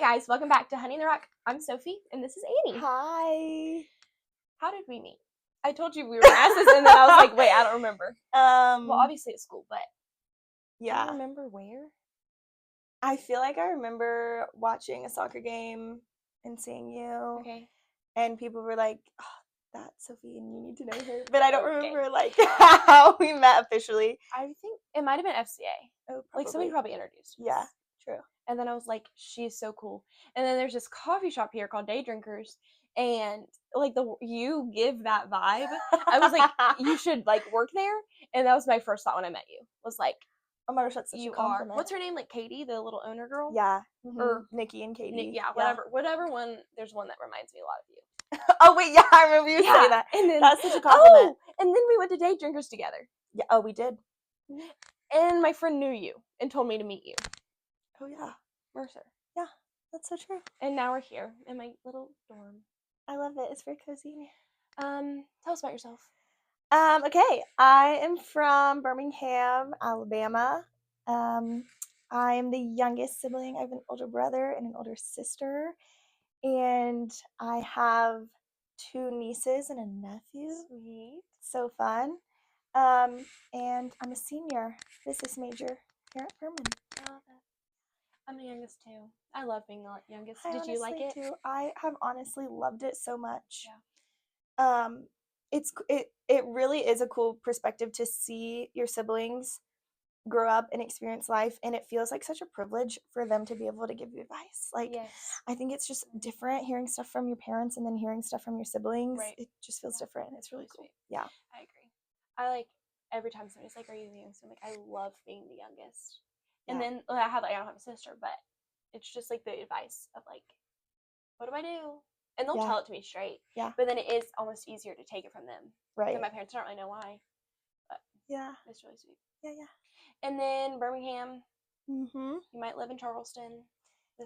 guys, welcome back to Honey in the Rock. I'm Sophie, and this is Annie. Hi. How did we meet? I told you we were masses, and then I was like, wait, I don't remember. Well, obviously at school, but do you remember where? I feel like I remember watching a soccer game and seeing you. Okay. And people were like, oh, that's Sophie, and you need to know her. But I don't Okay. remember like how we met officially. I think it might have been FCA. Oh, like somebody probably introduced us. Yeah, true. And then I was like, she's so cool. And then there's this coffee shop here called Day Drinkers, and like you give that vibe. I was like, you should like work there. And that was my first thought when I met you. Was like, oh my gosh, that's such a compliment. What's her name? Like Katie, the little owner girl? Yeah. Or Nikki and Katie. Yeah, whatever one. There's one that reminds me a lot of you. Oh wait, yeah, I remember you saying that. And then that's such a compliment. And then we went to Day Drinkers together. Yeah. Oh, we did. And my friend knew you and told me to meet you. Oh yeah, Mercer. Yeah, that's so true. And now we're here in my little dorm. I love it. It's very cozy. Tell us about yourself. Okay, I am from Birmingham, Alabama. I am the youngest sibling. I have an older brother and an older sister, and I have 2 nieces and a nephew. Sweet. So fun. And I'm a senior business major here at Furman. I love it. I'm the youngest too. I love being the youngest. Did you like it? Too. I have honestly loved it so much. Yeah. It really is a cool perspective to see your siblings grow up and experience life, and it feels like such a privilege for them to be able to give you advice. Like, yes. I think it's just different hearing stuff from your parents and then hearing stuff from your siblings. Right. It just feels different. It's really cool. Sweet. Yeah. I agree. I like every time somebody's like, "Are you the youngest?" I'm like, I love being the youngest. And then I don't have a sister, but it's just like the advice of like, what do I do? And they'll tell it to me straight. Yeah. But then it is almost easier to take it from them. Right. And my parents don't really know why. But yeah. It's really sweet. Yeah. And then Birmingham. Mm-hmm. You might live in Charleston.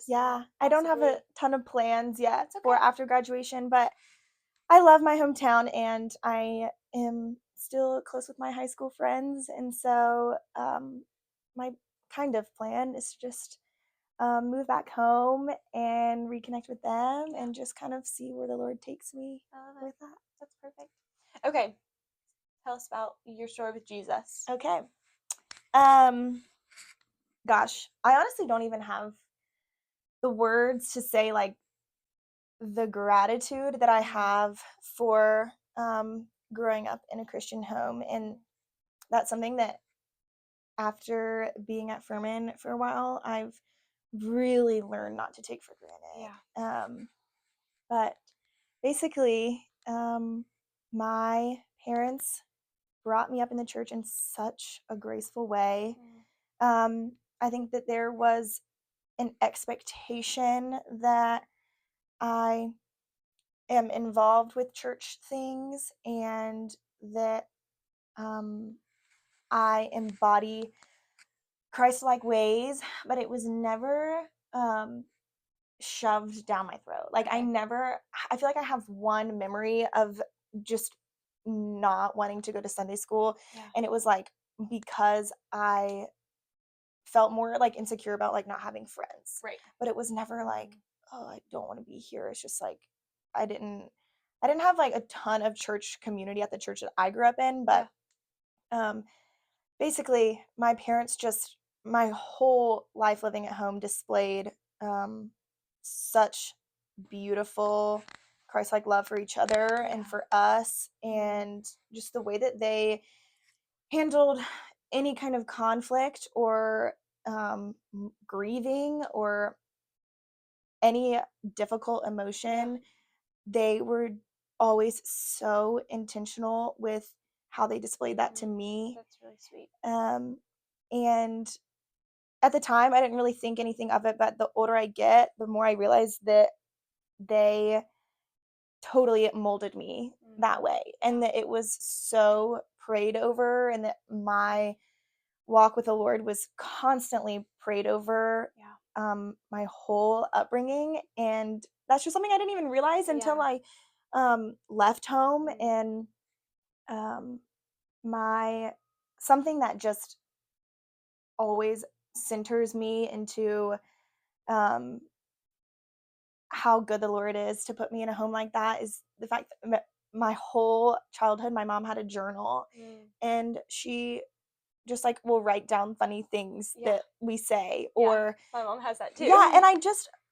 I don't have a ton of plans yet for after graduation, but I love my hometown and I am still close with my high school friends. And so my kind of plan is to just move back home and reconnect with them and just kind of see where the Lord takes me with that. That's perfect. Okay. Tell us about your story with Jesus. Okay. Gosh, I honestly don't even have the words to say like the gratitude that I have for growing up in a Christian home. And that's something that after being at Furman for a while, I've really learned not to take for granted. Yeah. But basically, my parents brought me up in the church in such a graceful way. I think that there was an expectation that I am involved with church things and that I embody Christ-like ways, but it was never shoved down my throat. Like I feel like I have one memory of just not wanting to go to Sunday school, and it was like because I felt more like insecure about like not having friends. Right. But it was never like, oh, I don't want to be here. It's just like I didn't have like a ton of church community at the church that I grew up in, but basically my parents just my whole life living at home displayed such beautiful Christ-like love for each other and for us, and just the way that they handled any kind of conflict or grieving or any difficult emotion. They were always so intentional with how they displayed that to me. That's really sweet. And at the time, I didn't really think anything of it, but the older I get, the more I realize that they totally molded me that way, and that it was so prayed over, and that my walk with the Lord was constantly prayed over my whole upbringing. And that's just something I didn't even realize until I left home. And something that just always centers me into how good the Lord is to put me in a home like that is the fact that my whole childhood, my mom had a journal, and she just like will write down funny things Yeah. that we say, Yeah. or My mom has that too. yeah, and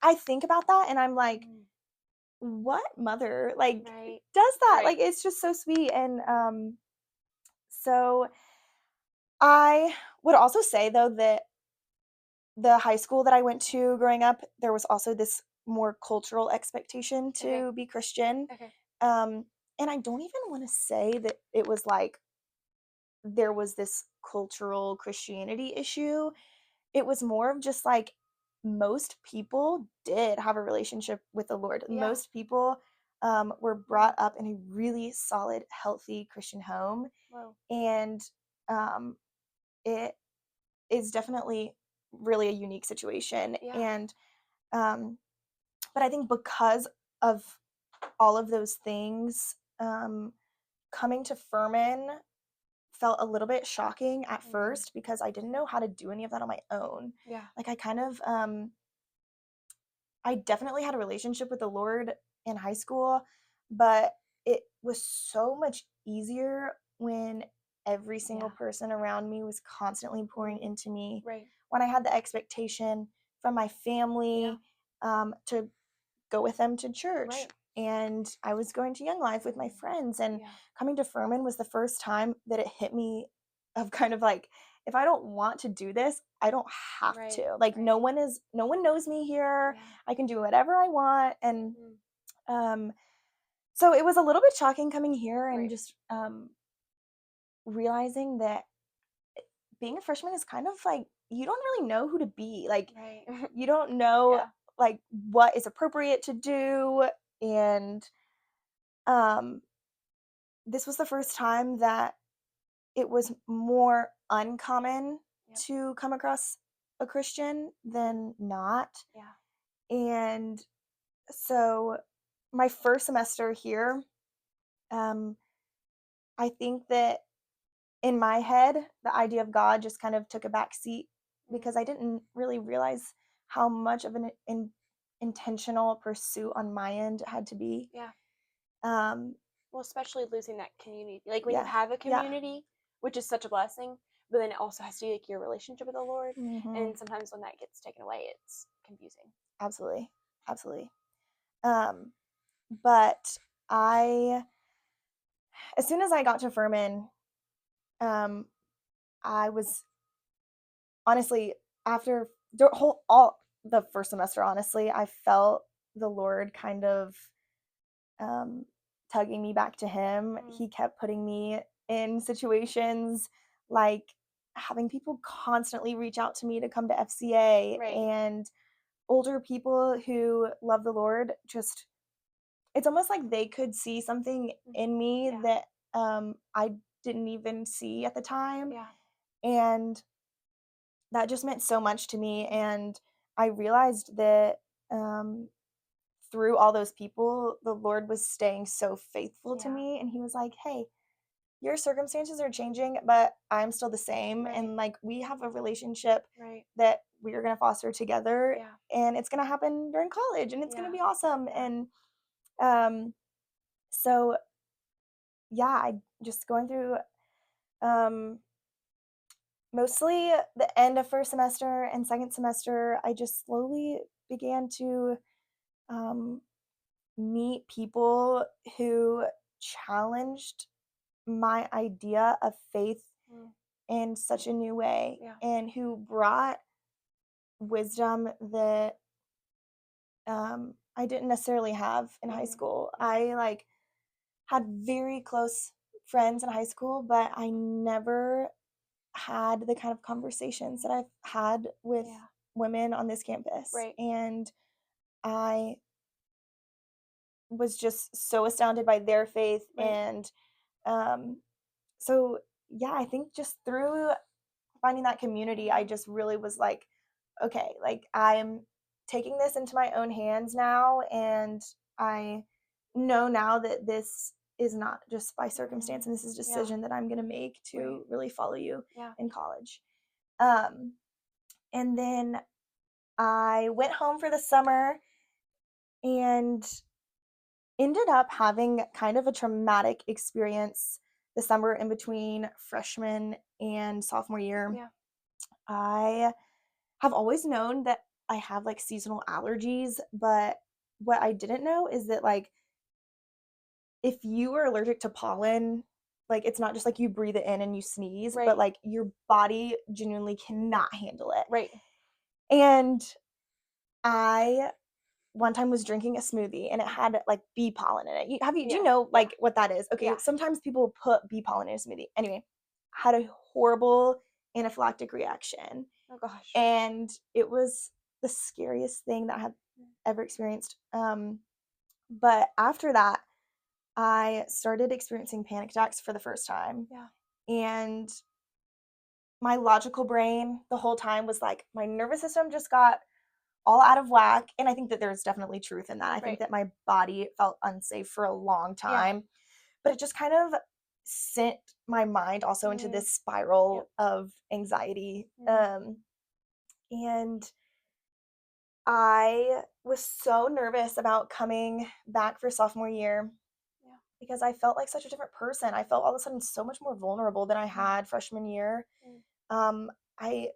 I think about that and I'm like, Mm. what mother like Right. does that? Right. Like it's just so sweet. And so I would also say though that the high school that I went to growing up, there was also this more cultural expectation to Okay. be Christian. Okay. And I don't even want to say that it was like there was this cultural Christianity issue. It was more of just like most people did have a relationship with the Lord. Yeah. Most people were brought up in a really solid, healthy Christian home. Whoa. And it is definitely really a unique situation. Yeah. And but I think because of all of those things, coming to Furman felt a little bit shocking at first because I didn't know how to do any of that on my own. Yeah. Like I kind of I definitely had a relationship with the Lord in high school, but it was so much easier when every single person around me was constantly pouring into me. Right. When I had the expectation from my family to go with them to church. Right. And I was going to Young Life with my friends. And coming to Furman was the first time that it hit me of kind of like, if I don't want to do this, I don't have to. Like no one knows me here. Yeah. I can do whatever I want. And so it was a little bit shocking coming here and just realizing that being a freshman is kind of like you don't really know who to be. Like you don't know like what is appropriate to do. And this was the first time that it was more uncommon to come across a Christian than not. And so my first semester here, I think that in my head, the idea of God just kind of took a back seat because I didn't really realize how much of an intentional pursuit on my end it had to be. Yeah. Um, Well, especially losing that community. Like when you have a community, which is such a blessing, but then it also has to be like your relationship with the Lord. And sometimes when that gets taken away, it's confusing. Absolutely. Absolutely. But as soon as I got to Furman, I was honestly after all the first semester, honestly, I felt the Lord kind of tugging me back to Him. He kept putting me in situations like having people constantly reach out to me to come to FCA, and older people who love the Lord just it's almost like they could see something in me that I didn't even see at the time. And that just meant so much to me. And I realized that through all those people, the Lord was staying so faithful to me. And He was like, hey, your circumstances are changing, but I'm still the same. And like, we have a relationship that we are going to foster together. And it's going to happen during college and it's going to be awesome. And so, yeah, I just going through mostly the end of first semester and second semester, I just slowly began to meet people who challenged my idea of faith in such a new way and who brought wisdom that I didn't necessarily have in high school. I like had very close friends in high school, but I never had the kind of conversations that I've had with women on this campus. And I was just so astounded by their faith. And so, yeah, I think just through finding that community, I just really was like, okay, like I'm taking this into my own hands now. And I know now that this is not just by circumstance and this is a decision that I'm going to make to really follow you in college. And then I went home for the summer and ended up having kind of a traumatic experience the summer in between freshman and sophomore year. Yeah. I have always known that I have like seasonal allergies, but what I didn't know is that like if you are allergic to pollen, like it's not just like you breathe it in and you sneeze, Right. but like your body genuinely cannot handle it. Right. And I one time was drinking a smoothie and it had like bee pollen in it. Do you know like what that is? Okay, Yeah. sometimes people put bee pollen in a smoothie. Anyway, I had a horrible anaphylactic reaction. Oh gosh. And it was the scariest thing that I have ever experienced. But after that, I started experiencing panic attacks for the first time. Yeah. And my logical brain the whole time was like, my nervous system just got all out of whack. And I think that there's definitely truth in that. I think that my body felt unsafe for a long time. But it just kind of sent my mind also into this spiral of anxiety. And I was so nervous about coming back for sophomore year because I felt like such a different person. I felt all of a sudden so much more vulnerable than I had freshman year. I like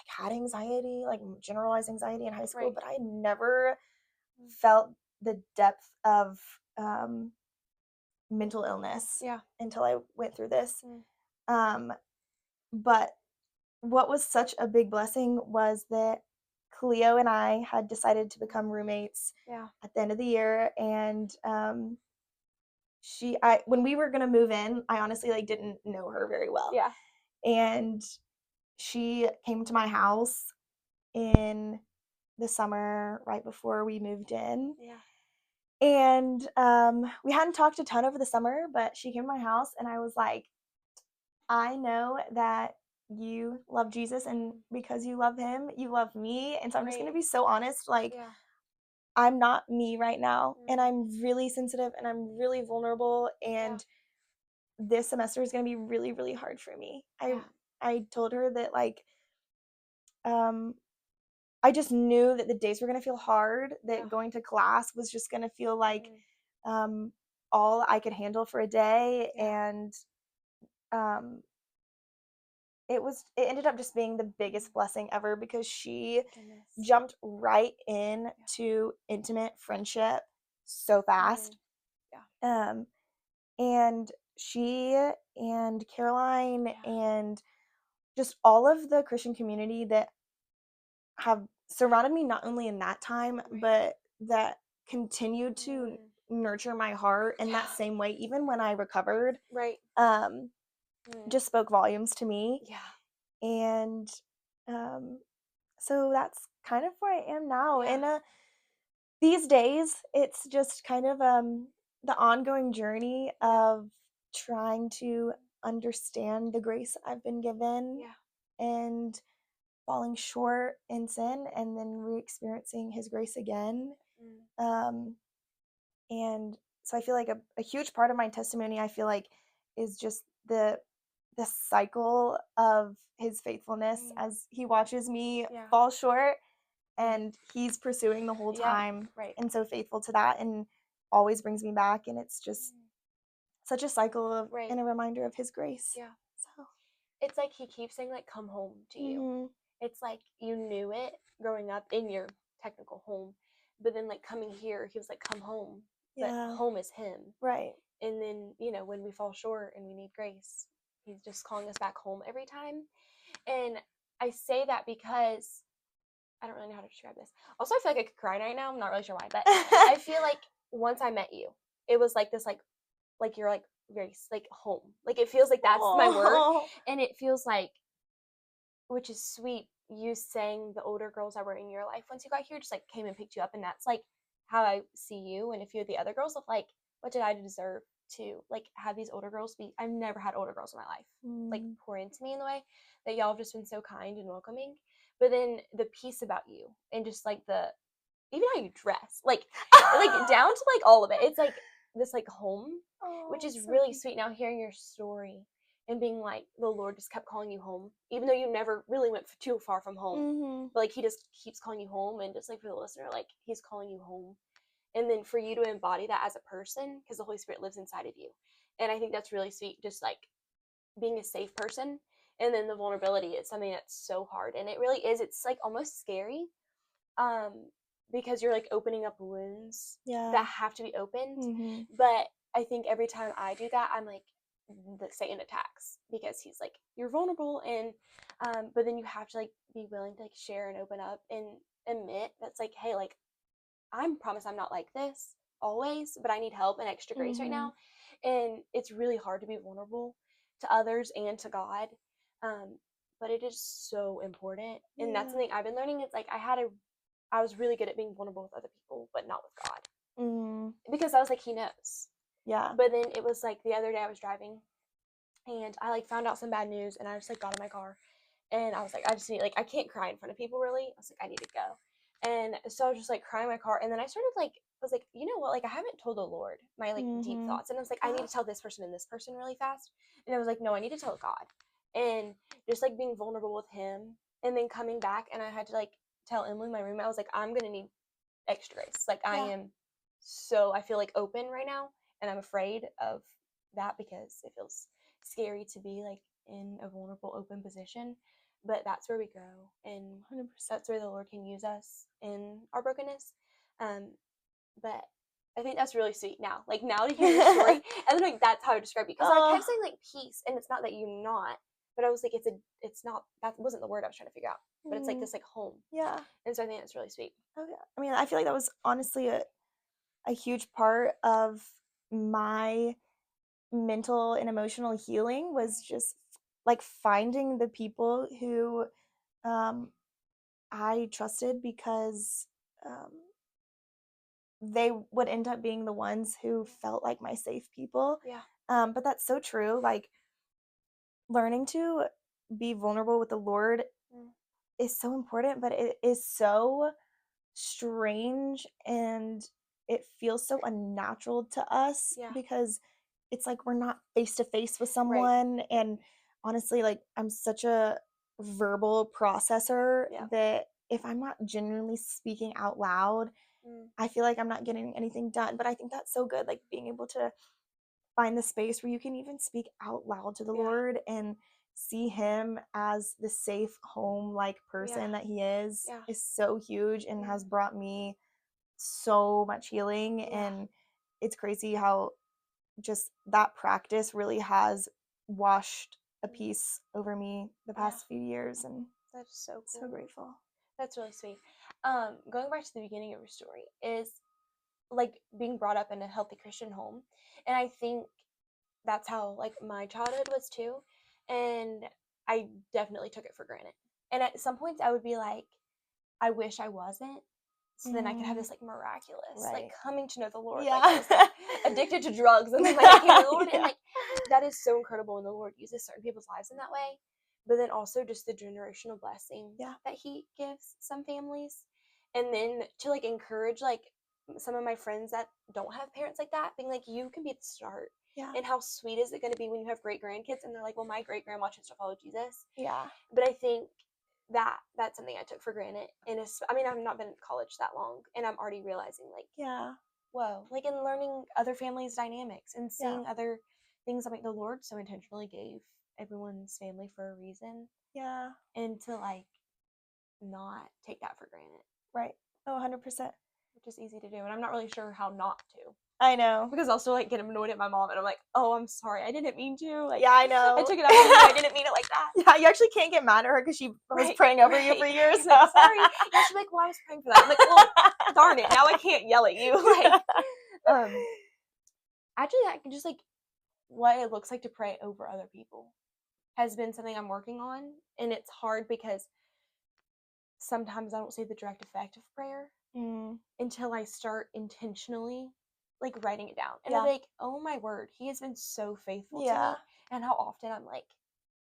had anxiety, like generalized anxiety in high school, but I never felt the depth of mental illness until I went through this. But what was such a big blessing was that Cleo and I had decided to become roommates at the end of the year, and when we were gonna move in, I honestly like didn't know her very well. Yeah. And she came to my house in the summer right before we moved in. Yeah. And we hadn't talked a ton over the summer, but she came to my house and I was like, I know that you love Jesus, and because you love him, you love me. And so I'm just going to be so honest. Like, I'm not me right now, and I'm really sensitive and I'm really vulnerable. And this semester is going to be really, really hard for me. I told her that, like, I just knew that the days were going to feel hard, that going to class was just going to feel like all I could handle for a day. And it ended up just being the biggest blessing ever because she jumped right in to intimate friendship so fast. And she and Caroline and just all of the Christian community that have surrounded me not only in that time, but that continued to nurture my heart in that same way, even when I recovered. Just spoke volumes to me. And so that's kind of where I am now. And these days, it's just kind of the ongoing journey of trying to understand the grace I've been given and falling short in sin and then re-experiencing his grace again. And so I feel like a huge part of my testimony, I feel like, is just the cycle of his faithfulness as he watches me fall short, and he's pursuing the whole time and so faithful to that and always brings me back. And it's just such a cycle of and a reminder of his grace. So it's like he keeps saying, like, come home to you. It's like you knew it growing up in your technical home, but then like coming here, he was like, come home. But home is him. And then, when we fall short and we need grace, he's just calling us back home every time. And I say that because I don't really know how to describe this. Also, I feel like I could cry right now. I'm not really sure why, but I feel like once I met you, it was like this, like you're like very like home. Like it feels like that's my word, and it feels like, which is sweet. You saying the older girls that were in your life once you got here just like came and picked you up, and that's like how I see you and a few of the other girls of like, what did I deserve to like have these older girls be? I've never had older girls in my life like pour into me in the way that y'all have just been so kind and welcoming. But then the piece about you and just like the even how you dress, like down to like all of it. It's like this like home, which is so really sweet. Now hearing your story and being like the Lord just kept calling you home, even though you never really went too far from home. But like he just keeps calling you home, and just like for the listener, like he's calling you home. and then for you to embody that as a person, because the Holy Spirit lives inside of you. And I think that's really sweet, just like being a safe person. And then the vulnerability is something that's so hard, and it really is. It's like almost scary, um, because you're like opening up wounds that have to be opened. But I think every time I do that, I'm like, the Satan attacks, because he's like, you're vulnerable, and but then you have to like be willing to like share and open up and admit that's like, hey, like, promise I'm not like this always, but I need help and extra grace right now. And it's really hard to be vulnerable to others and to God. But it is so important. And that's something I've been learning. It's like I was really good at being vulnerable with other people, but not with God. Because I was like, he knows. Yeah. But then it was like the other day I was driving, and I like found out some bad news, and I just like got in my car, and I was like, I just need, like, I can't cry in front of people really. I was like, I need to go. And so I was just like crying in my car, and then I started like, I was like, you know what, like, I haven't told the Lord my like deep thoughts, and I was like, I need to tell this person and this person really fast. And I was like, no, I need to tell God. And just like being vulnerable with him, and then coming back, and I had to like tell Emily, my roommate, I was like, I'm gonna need extra grace. Like, I feel like open right now, and I'm afraid of that because it feels scary to be like in a vulnerable, open position. But that's where we grow, and 100% that's where the Lord can use us in our brokenness. But I think that's really sweet now. Like, now to hear your story, and then like that's how I describe you, because I kept saying like peace, and it's not that you're not, but I was like, it's not, that wasn't the word I was trying to figure out, but it's like this like home. Yeah. And so I think that's really sweet. Oh yeah. I mean, I feel like that was honestly a huge part of my mental and emotional healing, was just like finding the people who I trusted, because they would end up being the ones who felt like my safe people. Yeah. But that's so true. Like, learning to be vulnerable with the Lord is so important, but it is so strange, and it feels so unnatural to us, because it's like we're not face to face with someone. And honestly, like, I'm such a verbal processor that if I'm not genuinely speaking out loud, I feel like I'm not getting anything done. But I think that's so good, like being able to find the space where you can even speak out loud to the Lord and see him as the safe home like person that he is so huge, and has brought me so much healing. And it's crazy how just that practice really has washed a peace over me the past few years, and that's so cool. So grateful. That's really sweet. Going back to the beginning of your story is like being brought up in a healthy Christian home, and I think that's how like my childhood was too, and I definitely took it for granted. And at some points I would be like, I wish I wasn't, so then I could have this like miraculous like coming to know the Lord. Like, I was like addicted to drugs, and then like I came to the Lord, and like that is so incredible when the Lord uses certain people's lives in that way. But then also just the generational blessing that he gives some families, and then to like encourage like some of my friends that don't have parents like that, being like, you can be the start. And how sweet is it going to be when you have great grandkids and they're like, well, my great grandma chose to follow Jesus. But I think that's something I took for granted. And I mean, I've not been in college that long, and I'm already realizing like, whoa, like in learning other families' dynamics and seeing other things. I'm like, the Lord so intentionally gave everyone's family for a reason. And to like not take that for granted. Right. Oh, 100%. Which is easy to do, and I'm not really sure how not to. I know. Because I'll still like get annoyed at my mom, and I'm like, oh, I'm sorry, I didn't mean to. Like, I know. I took it out on you, I didn't mean it like that. Yeah, you actually can't get mad at her because she was praying over you for years. Like, sorry. And she's like, well, I was praying for that. I'm like, well, darn it, now I can't yell at you. Like, actually, that can just like what it looks like to pray over other people has been something I'm working on, and it's hard because sometimes I don't see the direct effect of prayer until I start intentionally like writing it down. And I'm like, oh my word, he has been so faithful to me. And how often I'm like,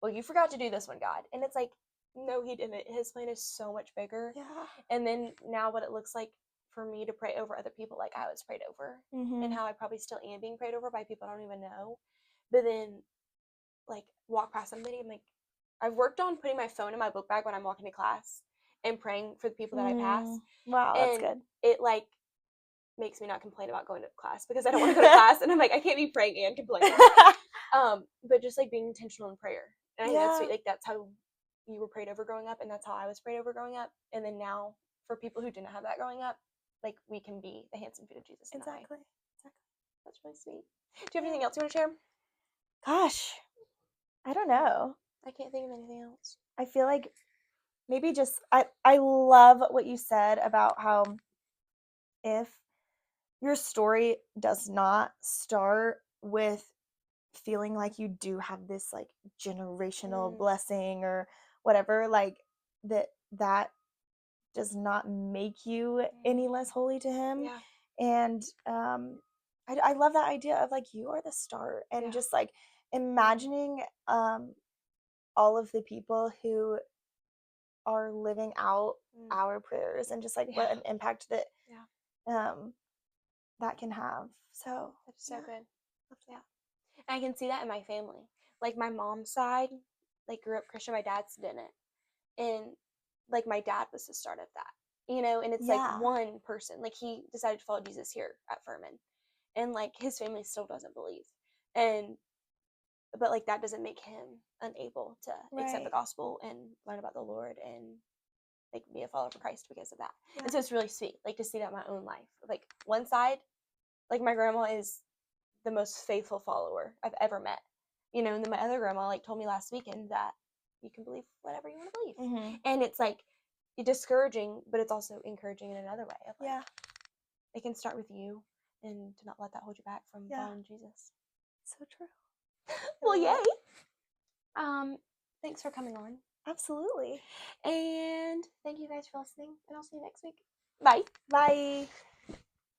well, you forgot to do this one, God. And it's like, no, he didn't. His plan is so much bigger. And then now what it looks like for me to pray over other people, like I was prayed over, and how I probably still am being prayed over by people I don't even know. But then like walk past somebody, I'm like, I've worked on putting my phone in my book bag when I'm walking to class and praying for the people that I pass. Wow, that's good. It like makes me not complain about going to class because I don't want to go to class, and I'm like, I can't be praying and complaining. But just like being intentional in prayer, and I think that's sweet. Like that's how you were prayed over growing up, and that's how I was prayed over growing up. And then now, for people who didn't have that growing up, like we can be the hands and feet of Jesus. Exactly. That's really sweet. Do you have anything else you want to share? Gosh, I don't know. I can't think of anything else. I feel like maybe just I love what you said about how if your story does not start with feeling like you do have this like generational blessing or whatever, like that does not make you any less holy to him. Yeah. And I love that idea of like you are the start, and just like imagining all of the people who are living out our prayers, and just like what an impact that that can have. So that's so good. Yeah. And I can see that in my family. Like my mom's side, like grew up Christian, my dad's didn't. And like my dad was the start of that. You know, and it's like one person. Like he decided to follow Jesus here at Furman. And like his family still doesn't believe. But like that doesn't make him unable to accept the gospel and learn about the Lord and like be a follower of Christ because of that. And so it's really sweet, like to see that in my own life. Like one side, like my grandma is the most faithful follower I've ever met. You know, and then my other grandma like told me last weekend that you can believe whatever you want to believe. And it's like discouraging, but it's also encouraging in another way. Of like, it can start with you, and to not let that hold you back from following Jesus. So true. Well, yay. Thanks for coming on. Absolutely. And thank you guys for listening, and I'll see you next week. Bye. Bye.